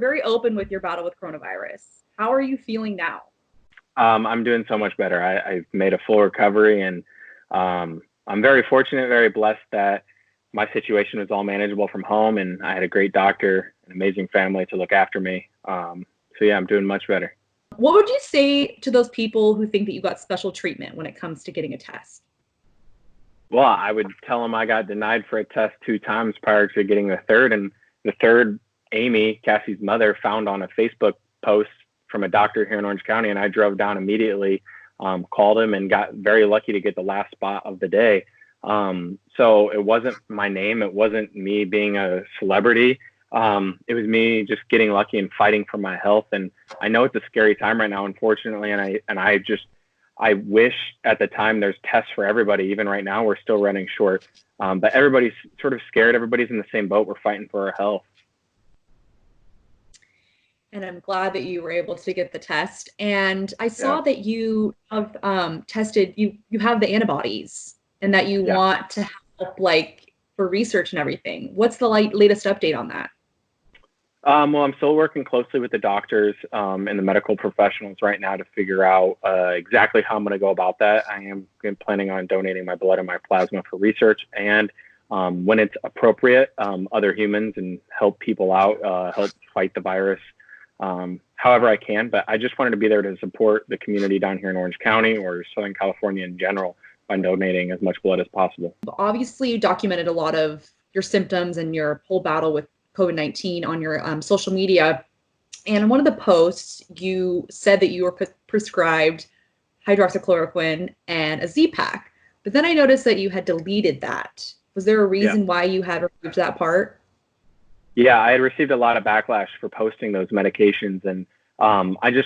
very open with your battle with coronavirus. How are you feeling now? I'm doing so much better. I've made a full recovery, and I'm very fortunate, very blessed that my situation was all manageable from home, and I had a great doctor, an amazing family to look after me. So yeah, I'm doing much better. What would you say to those people who think that you got special treatment when it comes to getting a test? Well, I would tell them I got denied for a test 2 times prior to getting the third, and the third, Amy, Cassie's mother, found on a Facebook post from a doctor here in Orange County, and I drove down immediately, called him, and got very lucky to get the last spot of the day. So it wasn't my name. It wasn't me being a celebrity. It was me just getting lucky and fighting for my health. And I know it's a scary time right now, unfortunately. I wish at the time there's tests for everybody. Even right now, we're still running short. But everybody's sort of scared. Everybody's in the same boat. We're fighting for our health. And I'm glad that you were able to get the test. And I saw that you have tested, you have the antibodies, and that you want to help, like, for research and everything. What's the latest update on that? Well, I'm still working closely with the doctors and the medical professionals right now to figure out exactly how I'm going to go about that. I am planning on donating my blood and my plasma for research, and when it's appropriate, other humans, and help people out, help fight the virus however I can. But I just wanted to be there to support the community down here in Orange County or Southern California in general by donating as much blood as possible. Obviously, you documented a lot of your symptoms and your whole battle with COVID-19 on your social media. And in one of the posts, you said that you were prescribed hydroxychloroquine and a Z-Pak. But then I noticed that you had deleted that. Was there a reason why you had removed that part? Yeah, I had received a lot of backlash for posting those medications, and I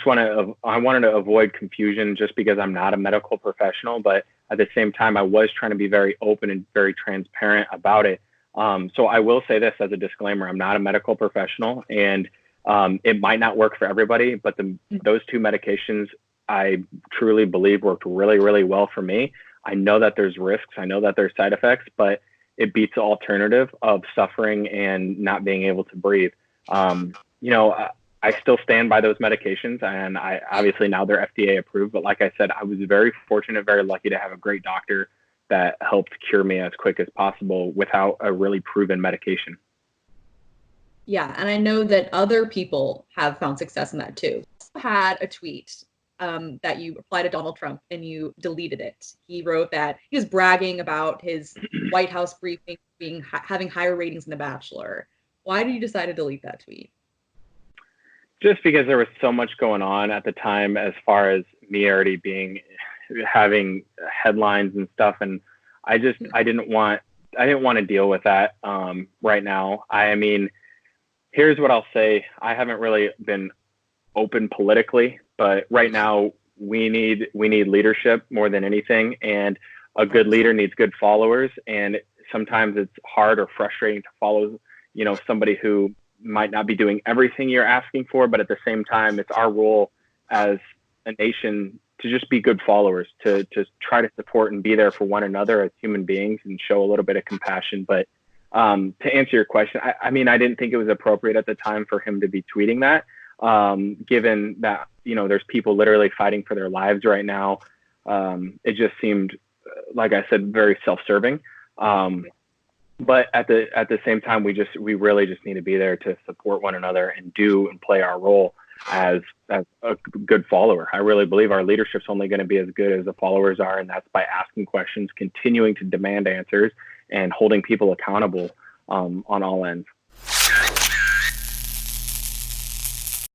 wanted to avoid confusion just because I'm not a medical professional, but at the same time, I was trying to be very open and very transparent about it. So I will say this as a disclaimer: I'm not a medical professional, and it might not work for everybody, but those 2 medications I truly believe worked really, really well for me. I know that there's risks, I know that there's side effects, but it beats the alternative of suffering and not being able to breathe. I still stand by those medications, and I obviously now they're FDA approved. But like I said, I was very fortunate, very lucky to have a great doctor that helped cure me as quick as possible without a really proven medication. Yeah, and I know that other people have found success in that too. I had a tweet that you replied to Donald Trump and you deleted it. He wrote that he was bragging about his White House briefing having higher ratings than The Bachelor. Why did you decide to delete that tweet? Just because there was so much going on at the time, as far as me already having headlines and stuff, and I didn't want to deal with that right now. I mean, here's what I'll say: I haven't really been open politically, but right now we need leadership more than anything, and a good leader needs good followers. And sometimes it's hard or frustrating to follow, somebody who might not be doing everything you're asking for, but at the same time, it's our role as a nation to just be good followers, to try to support and be there for one another as human beings and show a little bit of compassion. But to answer your question, I mean, I didn't think it was appropriate at the time for him to be tweeting that, given that, there's people literally fighting for their lives right now. It just seemed, like I said, very self-serving. But at the same time, we really just need to be there to support one another and play our role as a good follower. I really believe our leadership's only going to be as good as the followers are, and that's by asking questions, continuing to demand answers, and holding people accountable on all ends.